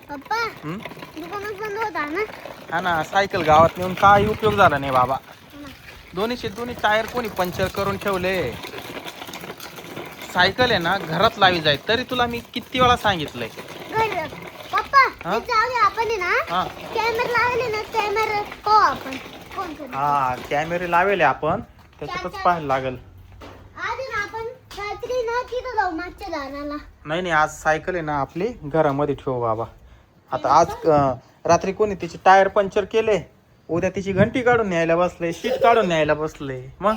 पप्पा दुकानच बंद होता ना. हा ना, सायकल गावात नेऊन काही उपयोग झाला नाही बाबा. दोन्ही टायर कोणी पंक्चर करून ठेवले. सायकल आहे ना घरात लावी जाय, तरी तुला मी किती वेळा सांगितलंय. पप्पा आपण ना कॅमेरा लावले ना, कॅमेरा हो आपण हा कॅमेरे लावेले आपण, त्याच्यातच पाहायला लागल. आधी ना आपण रात्री ना तिथं जाऊ मागच्या दाराला. नाही आज सायकल आहे ना आपली घरामध्ये ठेवू बाबा. आता आज रात्री कोणी तिचे टायर पंक्चर केले, उद्या तिची घंटी काढून न्यायला बसले, शीट काढून न्यायला बसले. मग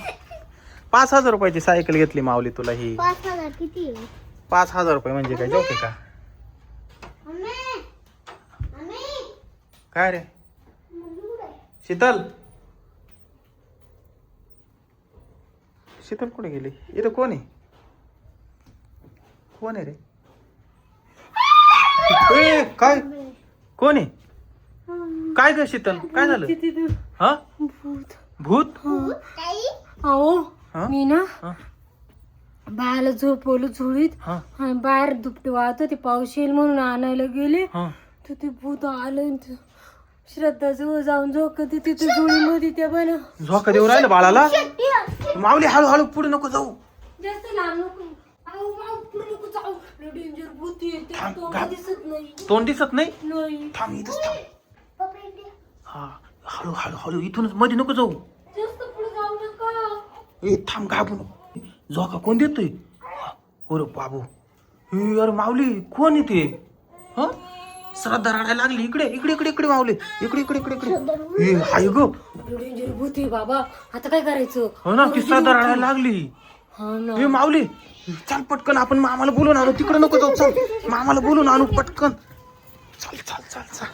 5,000 रुपयाची सायकल घेतली माऊली तुला ही. 5,000 किती? 5,000 रुपये म्हणजे काय जोक आहे का? काय रे शीतल, शीतल कुठे गेली? इथं कोण आहे? कोण आहे रे? ए, काय कोण आहे? काय ग शीतल, काय झालं? हा भूत? अहो हा? मी ना हा? बाळाला झोपवलं झोळीत हा? आणि बाहेर दुपटे वाहत होते, पाऊस येईल म्हणून आणायला गेले हा? तर ते भूत आलं. श्रद्धा जवळ जाऊन झोकत तिथे झोळीमध्ये त्या बना. झोका देऊ राहिलं बाळाला? माऊली हळूहळू पुढे नको जाऊ. जास्त लांब नको. पुढे नको जाऊ, डेंजर भूत येते. थांब, तोंड थांब. दिसत नाही. तोंड दिसत नाही? नाही थांब इथंच थांब. हा हळू हळू हळू, इथूनच मध्ये नको जाऊ. जास्त पुढे जाऊ नका. ए थांब, घाबरू नको. झोका कोण देतोय? अरे बाबू, ए अरे माऊली कोण येते? हा श्रद्धा रडायला लागली. इकडे इकडे इकडे इकडे माऊली, इकडे इकडे इकडे इकडे. ए हाय ग, डेंजर भूत आहे बाबा, आता काय करायचं? हो ना, ती श्रद्धा रडायला लागली. हा ना. ए माऊली चल पटकन, आपण मामाला बोलून आणू. तिकडे नको जाऊ, चल मामाला बोलून आणू पटकन. चल चल चल चल.